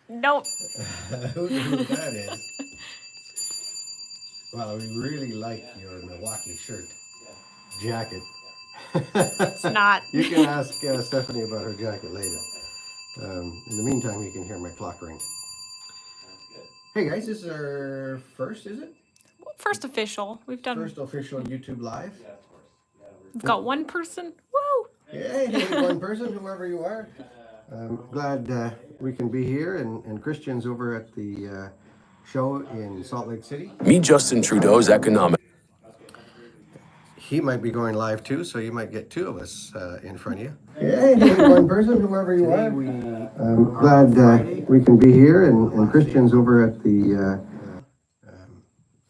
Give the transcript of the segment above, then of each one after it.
Nope. Who that is? Well, we really like your Milwaukee shirt, jacket. It's not. You can ask Stephanie about her jacket later. In the meantime, you can hear my clock ring. Hey guys, this is our first, is it? First official. We've done. First official YouTube live. We've got one person. Woo! Hey, one person, whoever you are. I'm glad we can be here, and Christian's over at the show in Salt Lake City. Meet Justin Trudeau's economic. He might be going live too, so you might get two of us in front of you. Hey, one person, whoever you are. I'm glad we can be here, and Christian's over at the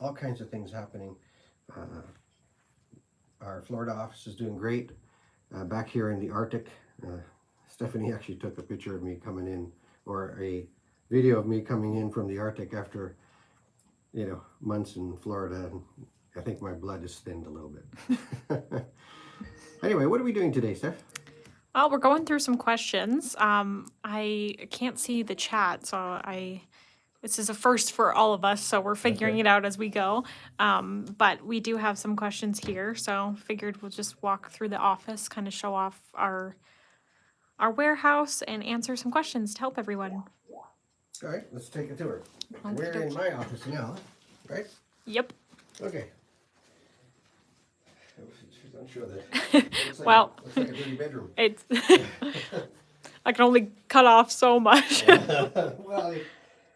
all kinds of things happening. Our Florida office is doing great. Back here in the Arctic, Stephanie actually took a picture of me coming in, or a video of me coming in from the Arctic after, months in Florida. And I think my blood is thinned a little bit. Anyway, what are we doing today, Steph? Well, we're going through some questions. I can't see the chat, so this is a first for all of us, so we're figuring it out as we go. But we do have some questions here, so figured we'll just walk through the office, kind of show off our warehouse and answer some questions to help everyone. All right, let's take a tour. Okay. We're in my office now, right? Yep. Okay. She's unsure that. Looks like Well, looks like a dirty bedroom. It's I can only cut off so much. Well,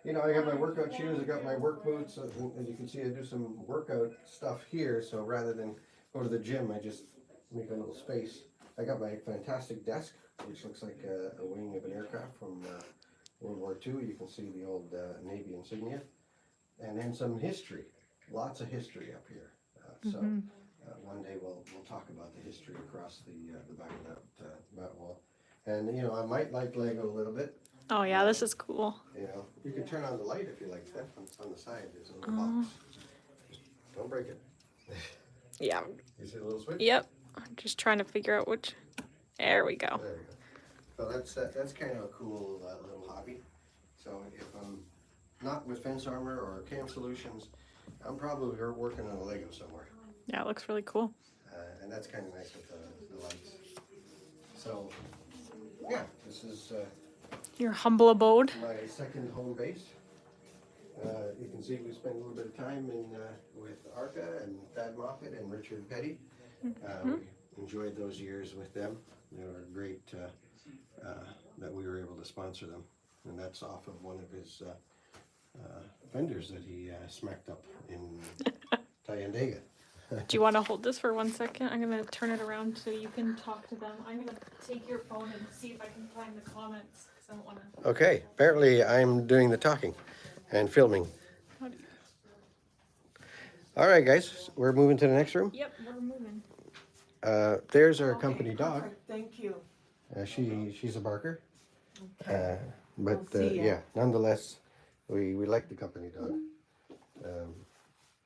I got my workout shoes, I got my work boots, and you can see I do some workout stuff here. So rather than go to the gym, I just make a little space. I got my fantastic desk, which looks like a wing of an aircraft from World War II. You can see the old Navy insignia, and then some history. Lots of history up here. So one day we'll talk about the history across the back of that wall. And I might like Lego a little bit. Oh yeah, this is cool. You can turn on the light if you like, Steph. On the side, there's a little box. Don't break it. Yeah. You see the little switch? Yep. I'm just trying to figure out which. There we go. There we go. So that's kind of a cool little hobby. So if I'm not with Fence Armor or Camp Solutions, I'm probably working on a Lego somewhere. Yeah, it looks really cool. And that's kind of nice with the lights. So yeah, this is Your humble abode. my second home base. You can see we spent a little bit of time with Arca and Thad Moffat and Richard Petty. We enjoyed those years with them. They were great that we were able to sponsor them. And that's off of one of his vendors that he smacked up in Talladega. Do you want to hold this for 1 second? I'm going to turn it around so you can talk to them. I'm going to take your phone and see if I can find the comments, because I don't want to. Okay, apparently I'm doing the talking and filming. All right, guys, we're moving to the next room. Yep, we're moving. There's our company dog. Perfect. Thank you. She's a barker. Okay. But I'll see ya. yeah, nonetheless, we like the company dog.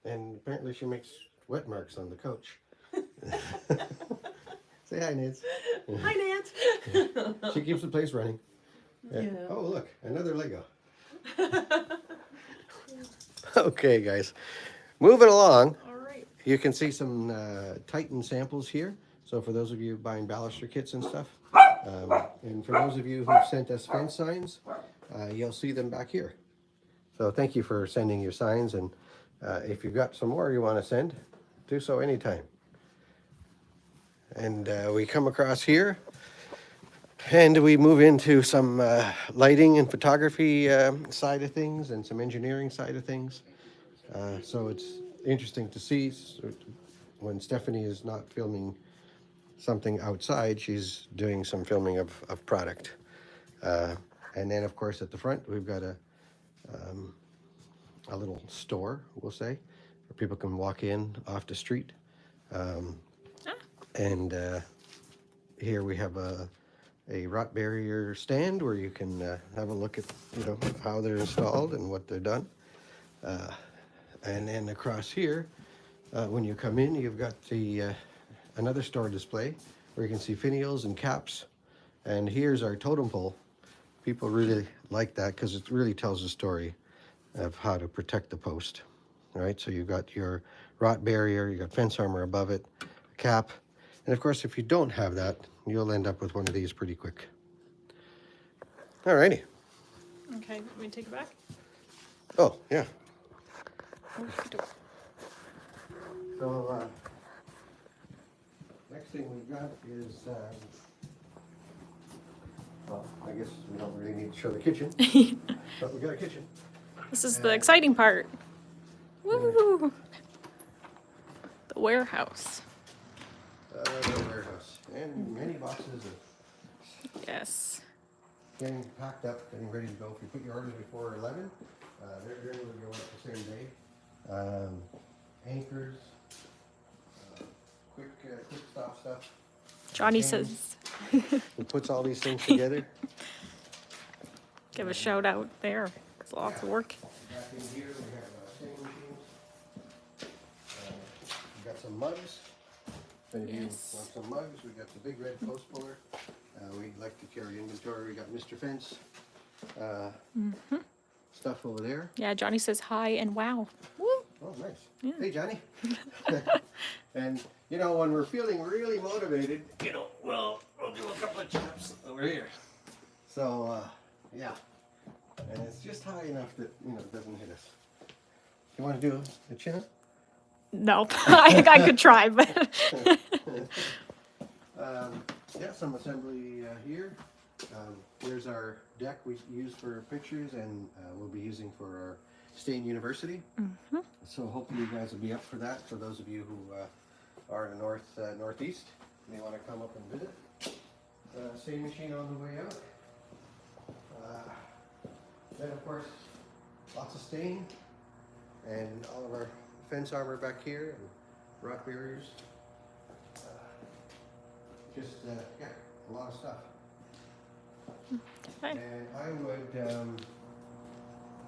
And apparently she makes wet marks on the couch. Say hi, Nance. Hi, Nance. She keeps the place running. Yeah. Oh, look, another Lego. Okay, guys. Moving along, All right. you can see some Titan samples here. So for those of you buying baluster kits and stuff, and for those of you who've sent us fence signs, you'll see them back here. So thank you for sending your signs, and if you've got some more you want to send, do so anytime. And we come across here, and we move into some lighting and photography side of things, and some engineering side of things. So it's interesting to see when Stephanie is not filming something outside, she's doing some filming of product. And then, of course, at the front, we've got a little store, we'll say, where people can walk in off the street. And here we have a rot barrier stand where you can have a look at how they're installed and what they're done. And then across here, when you come in, you've got the another store display where you can see finials and caps. And here's our totem pole People really like that because it really tells a story of how to protect the post. All right, so you've got your rot barrier, you got fence armor above it, cap, and of course if you don't have that, you'll end up with one of these pretty quick. Alrighty. Okay, let me take it back. Oh, yeah. Okey-doke. So, next thing we've got is, well, I guess we don't really need to show the kitchen, but we got a kitchen. This is the exciting part. Woo! The warehouse. The warehouse, and many boxes of Yes. getting packed up, getting ready to go. If you put your orders before 11, they're going to go up the same day. Anchors, quick stop stuff. Johnny And says, who puts all these things together. give a shout out there. It's lots of work. Back in here, we have sewing machines. We got some mugs. If any of you Yes. want some mugs, we got the big red post puller. We like to carry inventory. We got Mr. Fence stuff over there. Yeah, Johnny says hi and wow. Woo! Oh, nice. Yeah. Hey, Johnny. And, you know, when we're feeling really motivated, you know, we'll do a couple of chin-ups over here. So, yeah. And it's just high enough that, you know, it doesn't hit us. You want to do a chin-up? No, I could try, but Yeah, some assembly here. Here's our deck we use for pictures and we'll be using for our stay in university. So hopefully you guys will be up for that. For those of you who are in the northeast, may want to come up and visit. Same machine on the way out. Then of course, lots of stain and all of our fence armor back here and rock barriers. Yeah, a lot of stuff. okay. And I would,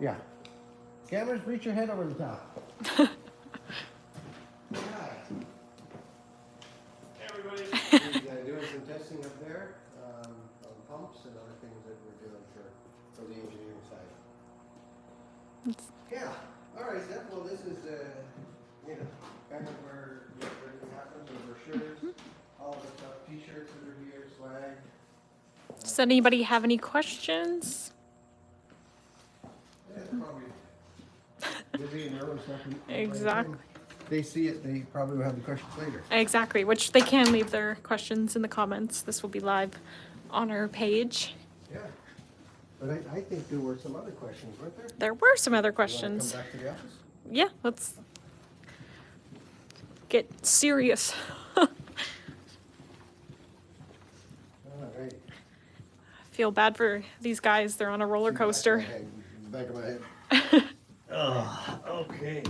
yeah. Cameras, reach your head over the top. Everybody. Doing some testing up there on pumps and other things that we're doing for the engineering side. Yeah. All right, Steph. Well, this is, you know, kind of where everything happens, the brochures, all the stuff, t-shirts that are here, swag. Does anybody have any questions? Yeah, they're probably busy and their own stuff. Exactly. They see it, they probably will have the questions later. Exactly, which they can leave their questions in the comments. This will be live on our page. Yeah. But I think there were some other questions, weren't there? There were some other You wanna questions. come back to the office? Yeah, let's get serious. All right. Feel bad for these guys. They're on a roller coaster. Back of my head. Okay.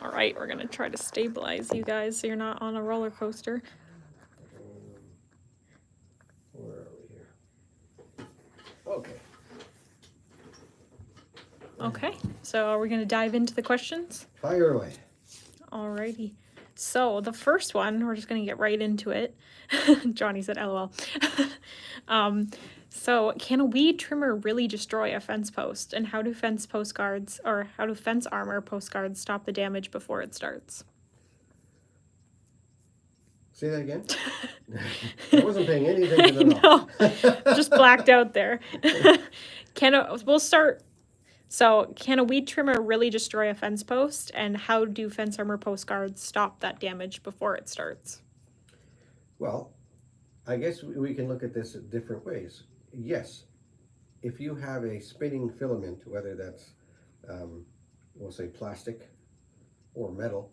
All right, we're gonna try to stabilize you guys so you're not on a roller coaster. Where are we here? Okay. Okay, so are we gonna dive into the questions? Fire away. Alrighty. So the first one, we're just gonna get right into it. Johnny said LOL. So can a weed trimmer really destroy a fence post? And how do fence armor post guards stop the damage before it starts? Say that again? I wasn't paying any attention at all. No, just blacked out there. We'll start. So can a weed trimmer really destroy a fence post? And how do fence armor post guards stop that damage before it starts? Well, I guess we can look at this in different ways. Yes, if you have a spinning filament, whether that's, we'll say plastic or metal,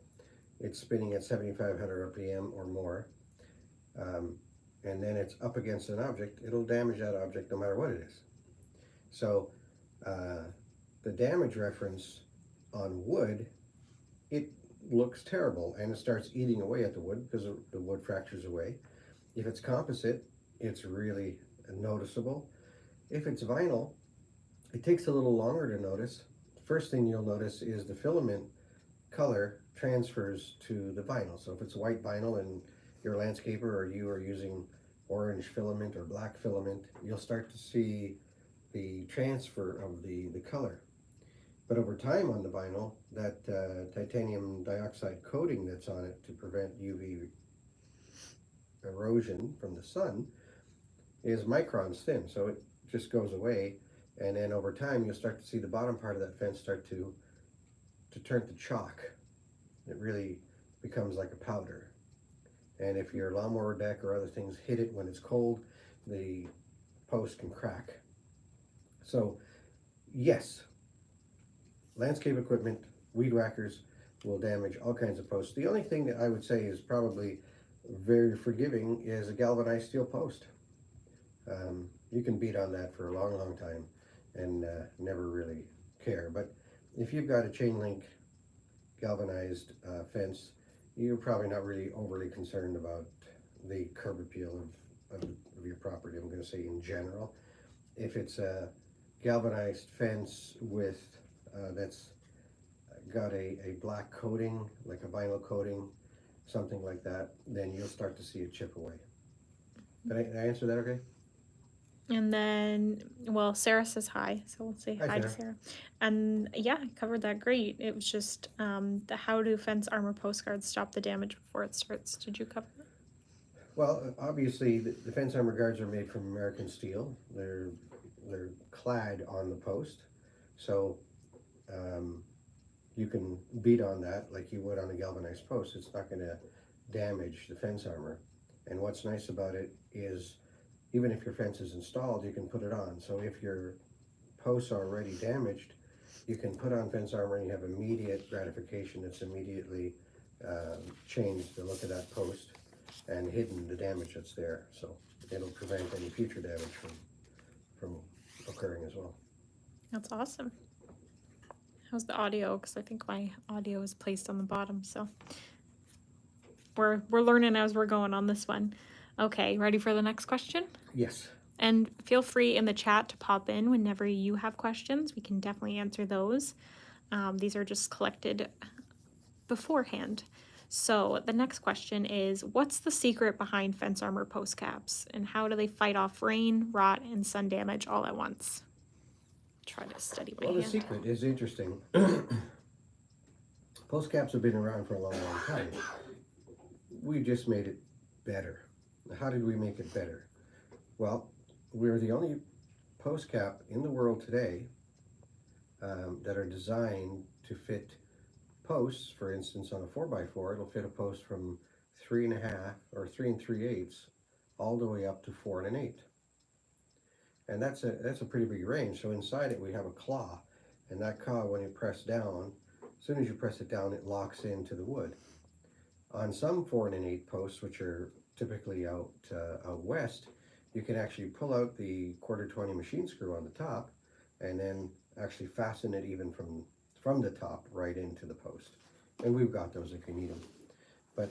it's spinning at 7,500 RPM or more, and then it's up against an object, it'll damage that object no matter what it is. So the damage reference on wood, it looks terrible and it starts eating away at the wood because the wood fractures away. If it's composite, it's really noticeable. If it's vinyl, it takes a little longer to notice. First thing you'll notice is the filament color transfers to the vinyl. So if it's white vinyl and your landscaper or you are using orange filament or black filament, you'll start to see the transfer of the color. But over time on the vinyl, that titanium dioxide coating that's on it to prevent UV erosion from the sun is microns thin, so it just goes away. And then over time, you'll start to see the bottom part of that fence start to turn to chalk. It really becomes like a powder. And if your lawnmower deck or other things hit it when it's cold, the post can crack. So yes, landscape equipment, weed whackers will damage all kinds of posts. The only thing that I would say is probably very forgiving is a galvanized steel post. You can beat on that for a long, long time and never really care. But if you've got a chain link galvanized fence, you're probably not really overly concerned about the curb appeal of your property. I'm going to say in general. If it's a galvanized fence with that's got a black coating, like a vinyl coating, something like that, then you'll start to see it chip away. Did I answer that okay? And then, well, Sarah says hi, so we'll say Hi, hi to Sarah. Sarah. And yeah, I covered that great. It was just the how do fence armor postcards stop the damage before it starts. Did you cover that? Well, obviously, the fence armor guards are made from American steel. They're clad on the post, so you can beat on that like you would on a galvanized post. It's not going to damage the fence armor. And what's nice about it is, even if your fence is installed, you can put it on. So if your posts are already damaged, you can put on fence armor and you have immediate gratification. It's immediately changed the look of that post and hidden the damage that's there. So it'll prevent any future damage from occurring as well. That's awesome. How's the audio? Because I think my audio is placed on the bottom, so we're learning as we're going on this one. Okay, ready for the next question? Yes. And feel free in the chat to pop in whenever you have questions. We can definitely answer those. These are just collected beforehand. So the next question is, what's the secret behind fence armor post caps, and how do they fight off rain, rot, and sun damage all at once? Try to steady my Well, the hand. secret is interesting. Post caps have been around for a long, long time. We just made it better. How did we make it better? Well, we're the only post cap in the world today that are designed to fit posts. For instance, on a 4x4, it'll fit a post from 3.5 or 3 3/8 all the way up to 4 1/8. And that's a pretty big range. So inside it we have a claw, and that claw, when you press down, as soon as you press it down, it locks into the wood. On some 4 1/8 posts, which are typically out west, you can actually pull out the 1/4 20 machine screw on the top and then actually fasten it even from the top right into the post. And we've got those if you need them. But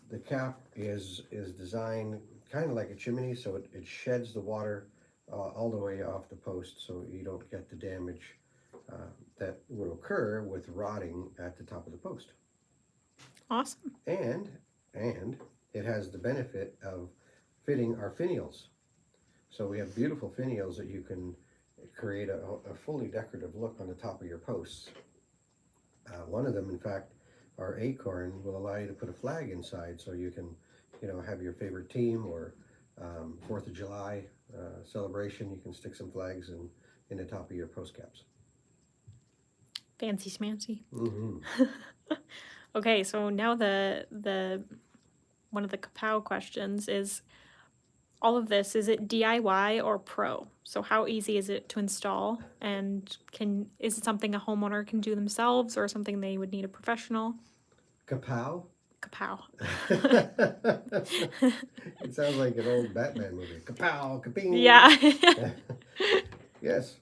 the cap is designed kind of like a chimney, so it sheds the water all the way off the post, so you don't get the damage that would occur with rotting at the top of the post. Awesome. And it has the benefit of fitting our finials. So we have beautiful finials that you can create a fully decorative look on the top of your posts. One of them, in fact, our acorn will allow you to put a flag inside, so you can, have your favorite team or 4th of July celebration. You can stick some flags in the top of your post caps. Fancy schmancy. Mm-hmm. Okay, so now the one of the kapow questions is, all of this, is it DIY or pro? So how easy is it to install, and is it something a homeowner can do themselves or something they would need a professional? Kapow? Kapow. It sounds like an old Batman movie. Kapow, kaping. Yeah. Yes.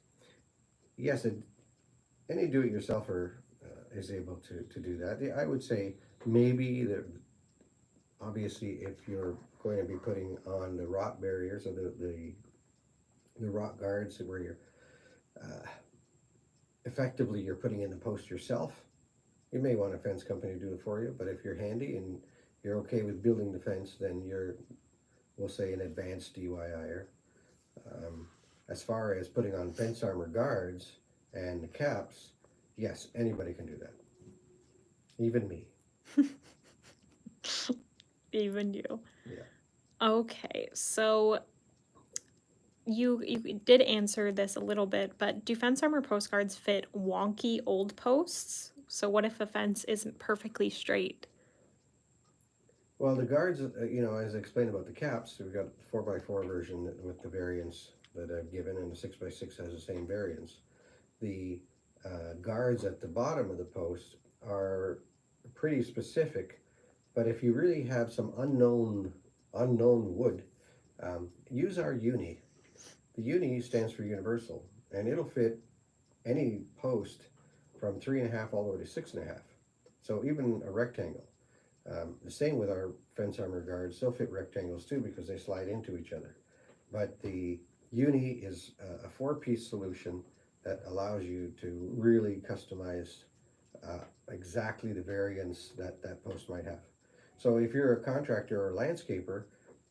Any do-it-yourselfer is able to do that. I would say maybe that, obviously, if you're going to be putting on the rot barriers or the rot guards where you're effectively you're putting in the post yourself, you may want a fence company to do it for you. But if you're handy and you're okay with building the fence, then you're we'll say an advanced DYIer. As far as putting on fence armor guards and the caps, yes, anybody can do that. Even me. Even you. Yeah. Okay, so you did answer this a little bit, but do fence armor post guards fit wonky old posts? So what if a fence isn't perfectly straight? Well, the guards, as I explained about the caps, we've got the 4x4 version with the variants that I've given, and the 6x6 has the same variants. The guards at the bottom of the post are pretty specific, but if you really have some unknown wood, use our uni. The uni stands for universal, and it'll fit any post from 3.5 all the way to 6.5. So even a rectangle. The same with our fence armor guards. They'll fit rectangles too because they slide into each other. But the uni is a 4-piece solution that allows you to really customize exactly the variants that that post might have. So if you're a contractor or a landscaper,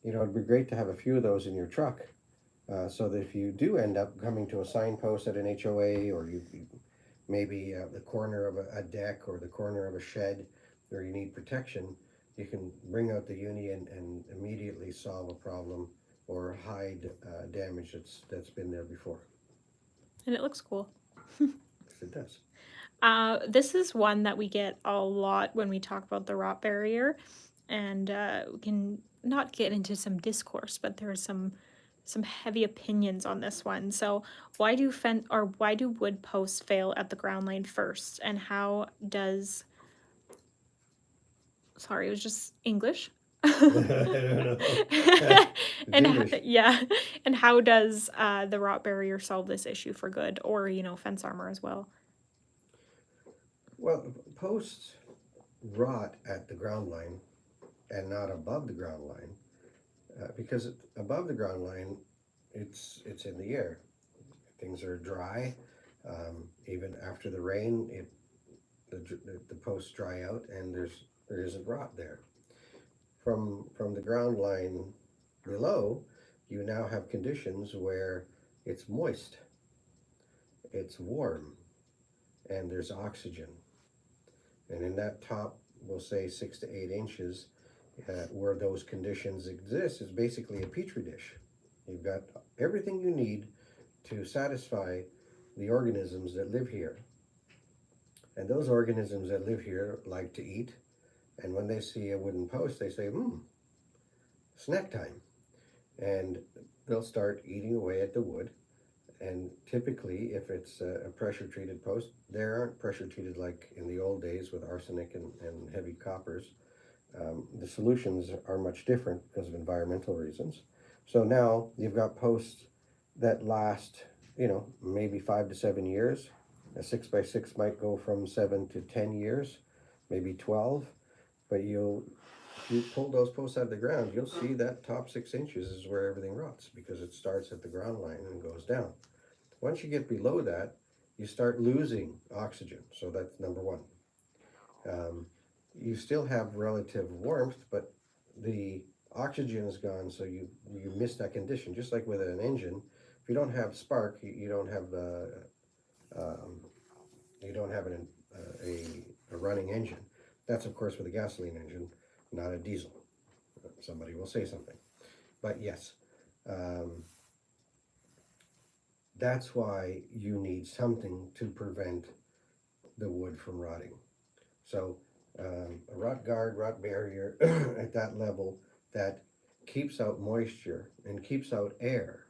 it'd be great to have a few of those in your truck, so that if you do end up coming to a signpost at an HOA, or you maybe the corner of a deck or the corner of a shed, or you need protection, you can bring out the uni and immediately solve a problem or hide damage that's been there before. And it looks cool. Yes, it does. This is one that we get a lot when we talk about the rot barrier, and we can not get into some discourse, but there are some heavy opinions on this one. So why do wood posts fail at the ground line first, and how does sorry, it was just English. I don't know. And English. yeah, and how does the rot barrier solve this issue for good, or fence armor as well? Well, posts rot at the ground line and not above the ground line, because above the ground line, it's in the air. Things are dry. Even after the rain, the posts dry out, and there isn't rot there. From the ground line below, you now have conditions where it's moist, it's warm, and there's oxygen. And in that top, we'll say 6 to 8 inches, where those conditions exist, is basically a petri dish. You've got everything you need to satisfy the organisms that live here. And those organisms that live here like to eat, and when they see a wooden post, they say, snack time. And they'll start eating away at the wood. And typically, if it's a pressure-treated post, they aren't pressure-treated like in the old days with arsenic and heavy coppers. The solutions are much different because of environmental reasons. So now you've got posts that last, maybe 5 to 7 years. A 6x6 might go from 7 to 10 years, maybe 12. But if you pull those posts out of the ground, you'll see that top 6 inches is where everything rots, because it starts at the ground line and goes down. Once you get below that, you start losing oxygen. So that's number one. You still have relative warmth, but the oxygen is gone, so you miss that condition. Just like with an engine, if you don't have spark, you don't have a running engine. That's of course with a gasoline engine, not a diesel. Somebody will say something, but yes, that's why you need something to prevent the wood from rotting. So a rot guard, rot barrier at that level that keeps out moisture and keeps out air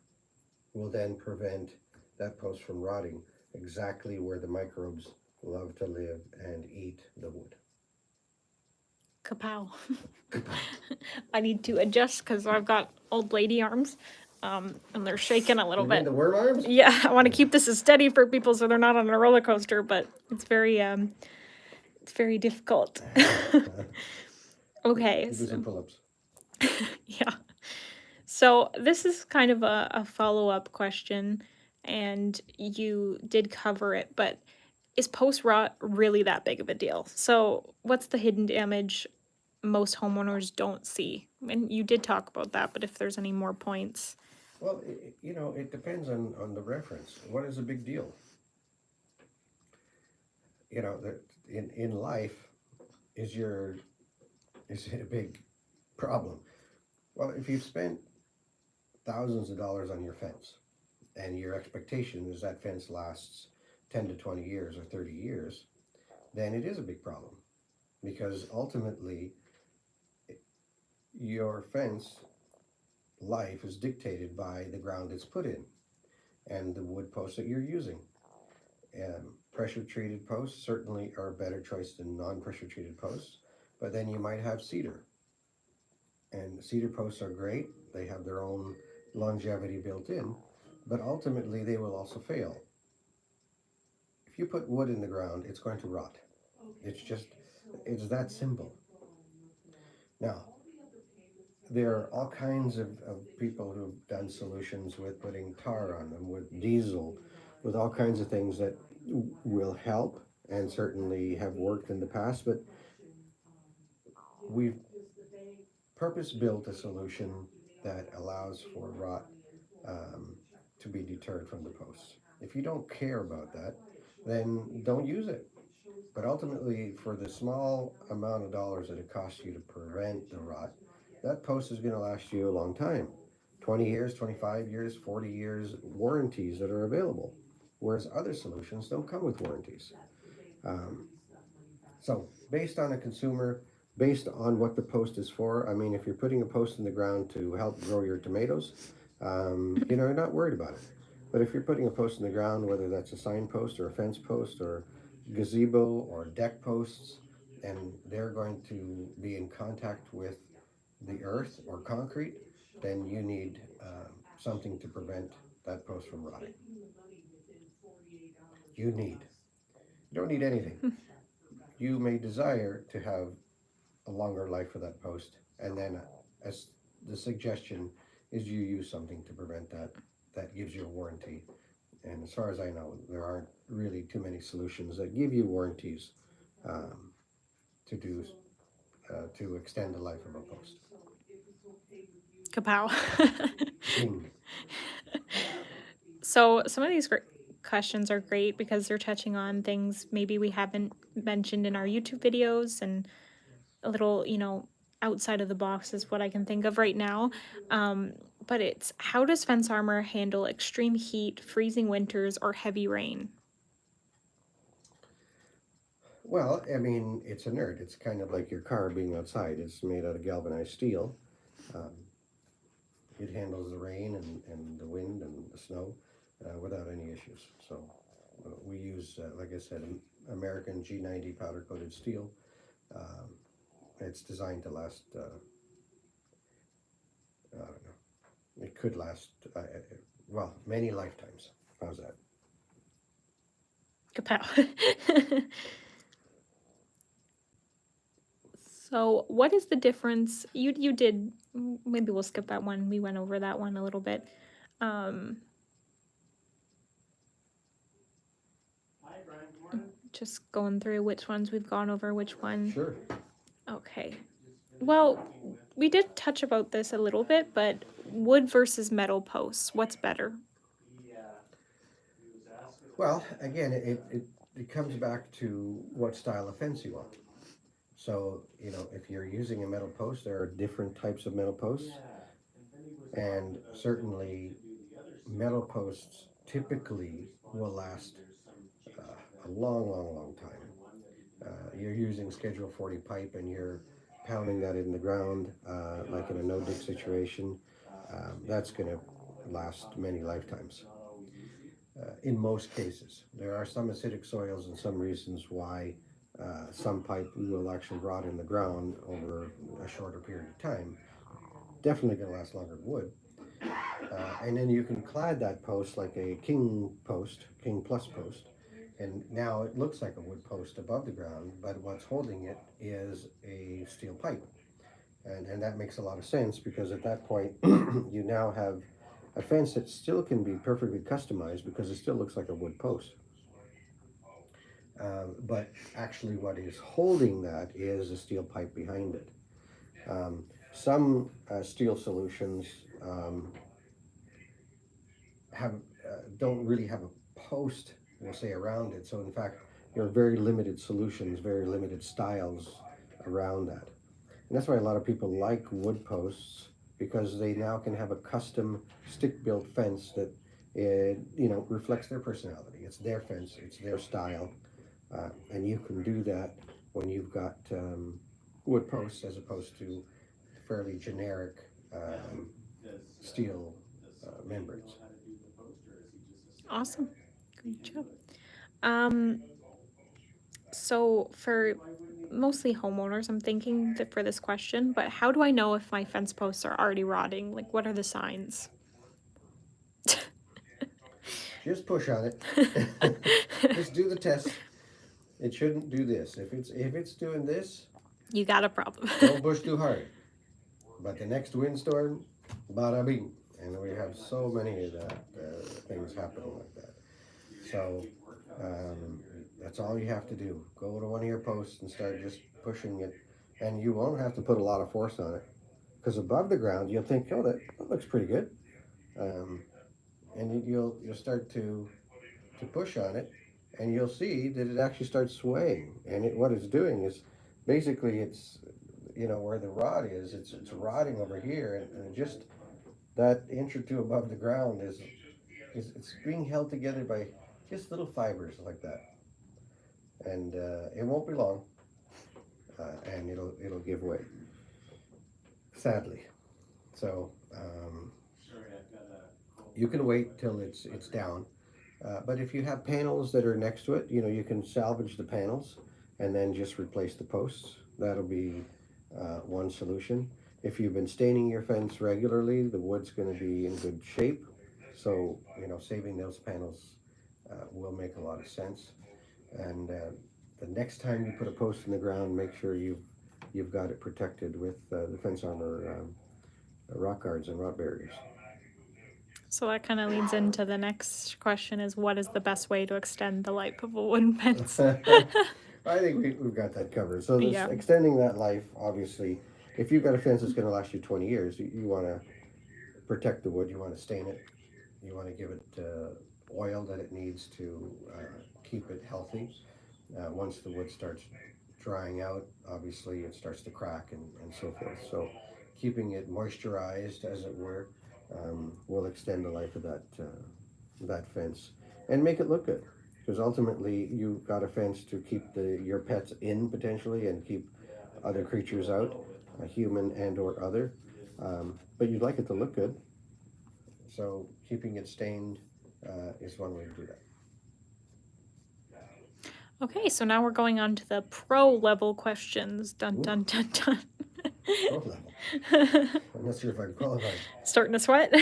will then prevent that post from rotting exactly where the microbes love to live and eat the wood. Kapow. I need to adjust because I've got old lady arms, and they're shaking a little You mean bit. the worm arms? Yeah, I want to keep this as steady for people so they're not on a roller coaster, but it's very difficult. Okay. You do some pull-ups. Yeah. So this is kind of a follow-up question, and you did cover it, but is post-rot really that big of a deal? So what's the hidden damage most homeowners don't see? And you did talk about that, but if there's any more points. Well, you know, it depends on the reference. What is a big deal? You know, that in life, is it a big problem? Well, if you've spent thousands of dollars on your fence, and your expectation is that fence lasts 10 to 20 years or 30 years, then it is a big problem, because ultimately your fence life is dictated by the ground it's put in and the wood posts that you're using. Pressure treated posts certainly are a better choice than non-pressure treated posts, but then you might have cedar, and cedar posts are great. They have their own longevity built in, but ultimately they will also fail. If you put wood in the ground, it's going to rot. It's that simple. Now, there are all kinds of people who've done solutions with putting tar on them, with diesel, with all kinds of things that will help and certainly have worked in the past, but we've purpose built a solution that allows for rot to be deterred from the posts. If you don't care about that, then don't use it. But ultimately, for the small amount of dollars that it costs you to prevent the rot, that post is going to last you a long time. 20 years, 25 years, 40 years, warranties that are available. Whereas other solutions don't come with warranties. Um, so, based on a consumer, based on what the post is for, I mean, if you're putting a post in the ground to help grow your tomatoes, you know, you're not worried about it. But if you're putting a post in the ground, whether that's a sign post or a fence post or gazebo or deck posts, and they're going to be in contact with the earth or concrete, then you need something to prevent that post from rotting. You need. You don't need anything. You may desire to have a longer life for that post, and then as the suggestion is you use something to prevent that, that gives you a warranty. And as far as I know, there aren't really too many solutions that give you warranties um, to do to extend the life of a post. Kapow. Ding. So some of these questions are great because they're touching on things maybe we haven't mentioned in our YouTube videos, and a little, outside of the box is what I can think of right now. But it's, how does fence armor handle extreme heat, freezing winters, or heavy rain? Well, I mean, it's inert. It's kind of like your car being outside. It's made out of galvanized steel. Um, it handles the rain and the wind and the snow without any issues. So we use, like I said, American G90 powder coated steel. Um, it's designed to last, I don't know, it could last, well, many lifetimes. How's that? Kapow. So what is the difference? You did, maybe we'll skip that one. We went over that one a little bit. Just going through which ones we've gone over, which one. Sure. Okay. Well, we did touch about this a little bit, but wood versus metal posts, what's better? Well, again, it comes back to what style of fence you want. So, you know, if you're using a metal post, there are different types of metal posts. And certainly, metal posts typically will last a long, long, long time. You're using Schedule 40 pipe and you're pounding that in the ground, like in a no-dig situation. That's going to last many lifetimes. In most cases, there are some acidic soils and some reasons why some pipe will actually rot in the ground over a shorter period of time. Definitely going to last longer than wood. And then you can clad that post like a king post, king plus post, and now it looks like a wood post above the ground, but what's holding it is a steel pipe. And that makes a lot of sense, because at that point you now have a fence that still can be perfectly customized because it still looks like a wood post. But actually what is holding that is a steel pipe behind it. Some steel solutions have don't really have a post, we'll say, around it. So in fact, there are very limited solutions, very limited styles around that. And that's why a lot of people like wood posts, because they now can have a custom stick-built fence that reflects their personality. It's their fence, it's their style, and you can do that when you've got wood posts as opposed to fairly generic steel membranes. Awesome. Great job. Um, so for mostly homeowners, I'm thinking that for this question, but how do I know if my fence posts are already rotting? Like, what are the signs? Just push on it. Just do the test. It shouldn't do this. If it's doing this, You got a problem. don't push too hard. But the next windstorm, bada bing. And we have so many of that things happening like that. So that's all you have to do. Go to one of your posts and start just pushing it. And you won't have to put a lot of force on it. Because above the ground, you'll think, oh, that looks pretty good. And you'll start to push on it. And you'll see that it actually starts swaying. And what it's doing is basically it's, where the rod is, it's rotting over here. And just that inch or two above the ground is it's being held together by just little fibers like that. And it won't be long. And it'll give way, sadly. So you can wait till it's down. But if you have panels that are next to it, you can salvage the panels and then just replace the posts. That'll be one solution. If you've been staining your fence regularly, the wood's going to be in good shape. So, saving those panels will make a lot of sense. And the next time you put a post in the ground, make sure you've got it protected with the fence armor, rock guards and rot barriers. So that kind of leads into the next question: is what is the best way to extend the life of a wooden fence? I think we've got that covered. So this, Yeah. extending that life, obviously, if you've got a fence that's going to last you 20 years, you want to protect the wood, you want to stain it, you want to give it oil that it needs to keep it healthy. Once the wood starts drying out, obviously it starts to crack and so forth. So keeping it moisturized, as it were, will extend the life of that fence and make it look good. Because ultimately, you've got a fence to keep your pets in potentially and keep other creatures out, human and or other. But you'd like it to look good. So keeping it stained is one way to do that. Okay, so now we're going on to the pro level questions. Dun Ooh. dun dun dun. Pro level. I'm not sure if I'm qualified. Starting to sweat.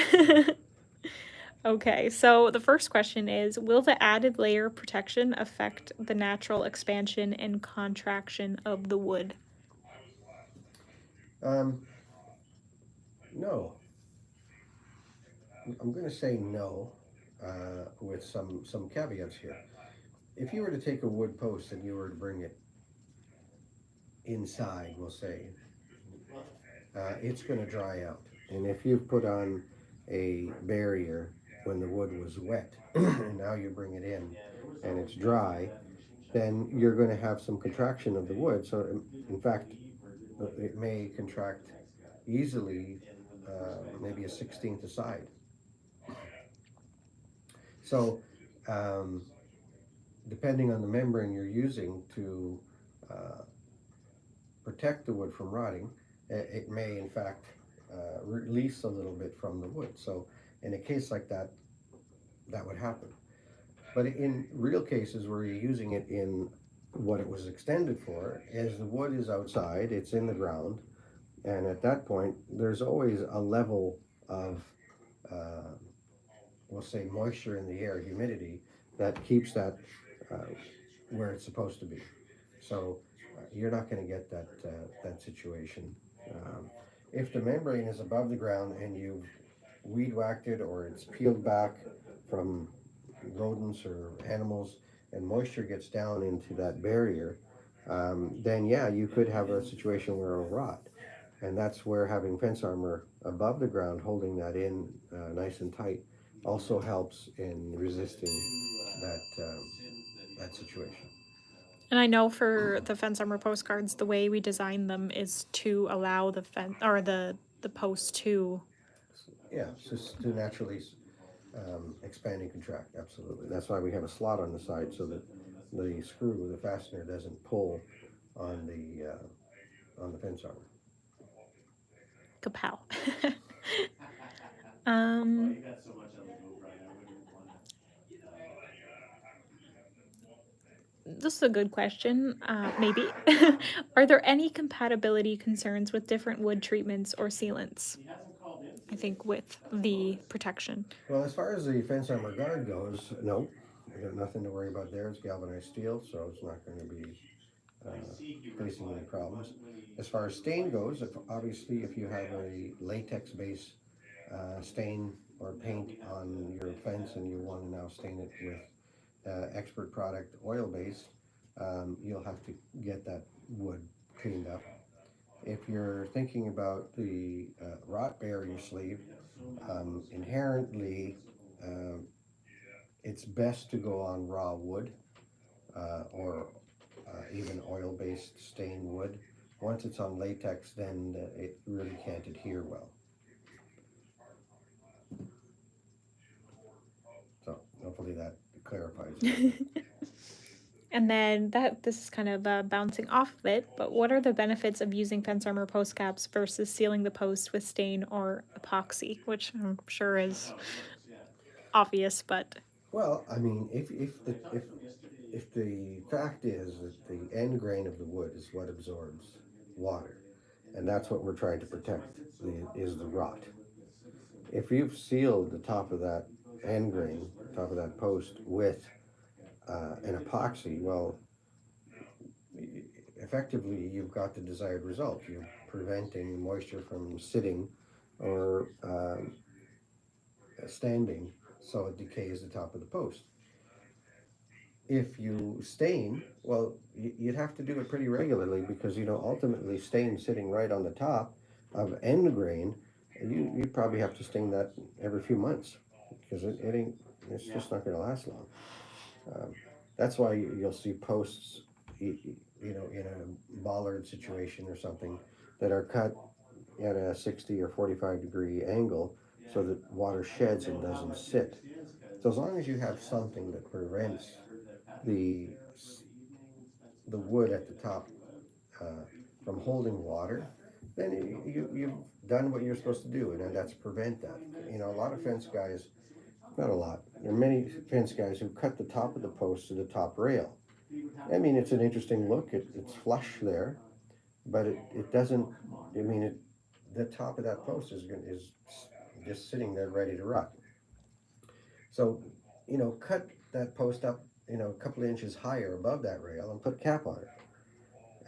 Okay, so the first question is: will the added layer of protection affect the natural expansion and contraction of the wood? No. I'm going to say no, with some caveats here. If you were to take a wood post and you were to bring it inside, we'll say, it's going to dry out. And if you've put on a barrier when the wood was wet, and now you bring it in and it's dry, then you're going to have some contraction of the wood. So in fact, it may contract easily, maybe a 1/16 aside. So depending on the membrane you're using to protect the wood from rotting, it may in fact release a little bit from the wood. So in a case like that, that would happen. But in real cases where you're using it in what it was extended for, as the wood is outside, it's in the ground, and at that point, there's always a level of, we'll say, moisture in the air, humidity, that keeps that where it's supposed to be. So you're not going to get that situation. If the membrane is above the ground and you've weed whacked it, or it's peeled back from rodents or animals, and moisture gets down into that barrier, then yeah, you could have a situation where it'll rot. And that's where having fence armor above the ground, holding that in nice and tight, also helps in resisting that situation. And I know for the fence armor postcards, the way we design them is to allow the fence or the post to. Yeah, just to naturally expand and contract. Absolutely. That's why we have a slot on the side so that the screw, the fastener, doesn't pull on the fence armor. Kapow. um, this is a good question. Maybe. Are there any compatibility concerns with different wood treatments or sealants? I think with the protection. Well, as far as the fence armor guard goes, no, we got nothing to worry about there. It's galvanized steel, so it's not going to be facing any problems. As far as stain goes, obviously if you have a latex base stain or paint on your fence and you want to now stain it with expert product oil base, you'll have to get that wood cleaned up. If you're thinking about the rot barrier sleeve, inherently it's best to go on raw wood or even oil-based stained wood. Once it's on latex, then it really can't adhere well. So hopefully that clarifies it. And then this is kind of bouncing off of it, but what are the benefits of using fence armor post caps versus sealing the post with stain or epoxy, which I'm sure is obvious, but Well, I mean, if the fact is that the end grain of the wood is what absorbs water, and that's what we're trying to protect, is the rot. If you've sealed the top of that end grain, top of that post with an epoxy, well, effectively you've got the desired result. You're preventing moisture from sitting or standing so it decays the top of the post. If you stain, well, you'd have to do it pretty regularly because ultimately stain sitting right on the top of end grain, you probably have to stain that every few months because it's just not going to last long. Um, that's why you'll see posts, in a bollard situation or something, that are cut at a 60 or 45-degree angle so that water sheds and doesn't sit. So as long as you have something that prevents the the wood at the top from holding water, then you've done what you're supposed to do, and that's prevent that. A lot of fence guys, not a lot, there are many fence guys who cut the top of the post to the top rail. I mean, it's an interesting look. It's flush there, but it doesn't. I mean, the top of that post is just sitting there ready to rot. So, cut that post up, a couple of inches higher above that rail and put a cap on it.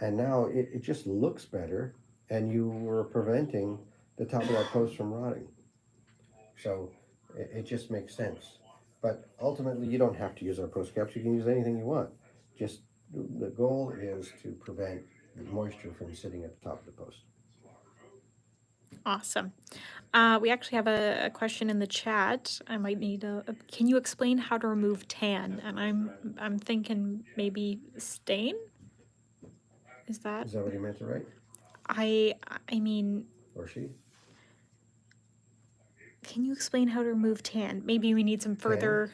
And now it just looks better, and you were preventing the top of that post from rotting. So it just makes sense. But ultimately, you don't have to use our post caps. You can use anything you want. Just the goal is to prevent moisture from sitting at the top of the post. awesome. We actually have a question in the chat. I might need can you explain how to remove tan? And I'm thinking maybe stain? Is that Is that what you meant to write? I I mean, Or she? can you explain how to remove tan? Maybe we need some further.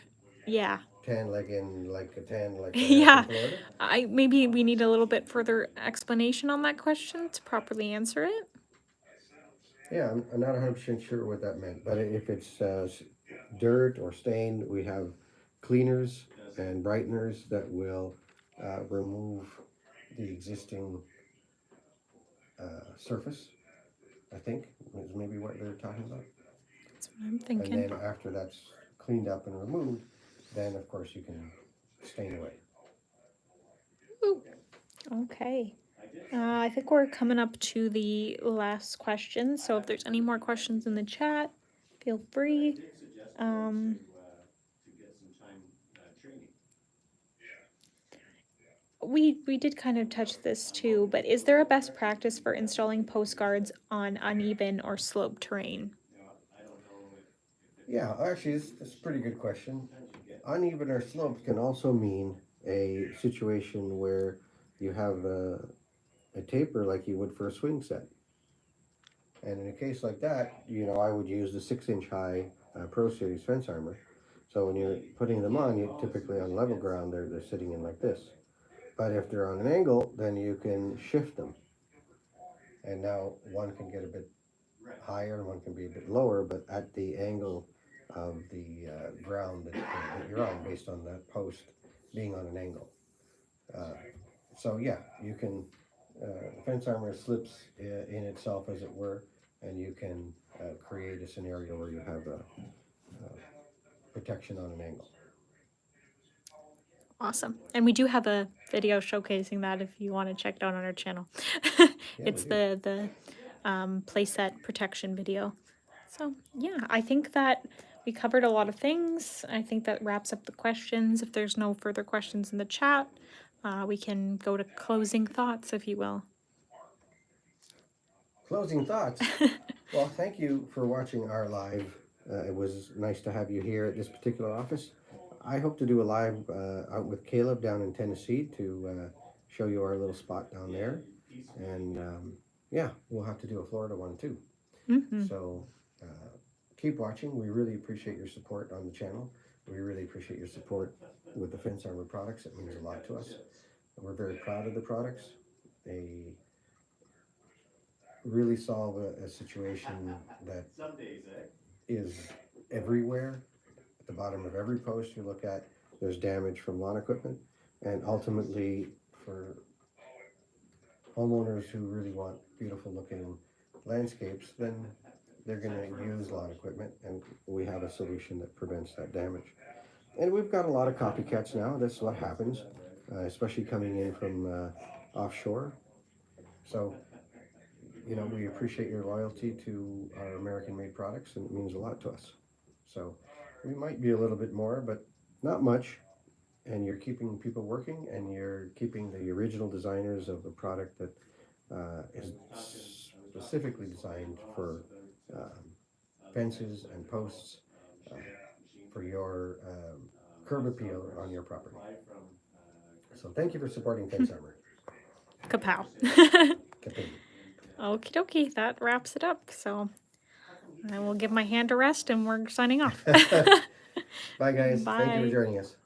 Yeah. Tan like a tan like Yeah. in Florida? Maybe we need a little bit further explanation on that question to properly answer it. Yeah, I'm not 100% sure what that meant, but if it's dirt or stain, we have cleaners and brighteners that will remove the existing surface, I think, is maybe what they're talking about. That's what I'm And thinking. then after that's cleaned up and removed, then of course you can stain away. Ooh. Okay. I think we're coming up to the last question. So if there's any more questions in the chat, feel free. we did kind of touch this too, but is there a best practice for installing postcards on uneven or sloped terrain? Yeah, actually, it's a pretty good question. Uneven or sloped can also mean a situation where you have a taper like you would for a swing set. And in a case like that, I would use the 6-inch high Pro Series fence armor. So when you're putting them on, you typically on level ground, they're sitting in like this. But if they're on an angle, then you can shift them. And now one can get a bit higher, one can be a bit lower, but at the angle of the ground that you're on, based on that post being on an angle. So yeah, you can, fence armor slips in itself, as it were, and you can create a scenario where you have a protection on an angle. Awesome. And we do have a video showcasing that if you want to check it out on our channel. It's we the playset protection video. So yeah, I think that we covered a lot of things. I think that wraps up the questions. If there's no further questions in the chat, we can go to closing thoughts, if you will. Closing thoughts. Well, thank you for watching our live. It was nice to have you here at this particular office. I hope to do a live out with Caleb down in Tennessee to show you our little spot down there. And yeah, we'll have to do a Florida one too. Mm-hmm. So keep watching. We really appreciate your support on the channel. We really appreciate your support with the Fence Armor products. It means a lot to us. We're very proud of the products. They really solve a situation that is everywhere. At the bottom of every post you look at, there's damage from lawn equipment. And ultimately, for homeowners who really want beautiful looking landscapes, then they're going to use lawn equipment, and we have a solution that prevents that damage. And we've got a lot of copycats now. That's what happens, especially coming in from offshore. So, we appreciate your loyalty to our American-made products, and it means a lot to us. So we might be a little bit more, but not much. And you're keeping people working, and you're keeping the original designers of a product that is specifically designed for fences and posts for your curb appeal on your property. So thank you for supporting Fence Armor. Kapow. Kaping. Okie dokie, that wraps it up. So I will give my hand a rest and we're signing off. Bye, guys. Thank you Bye. for joining us.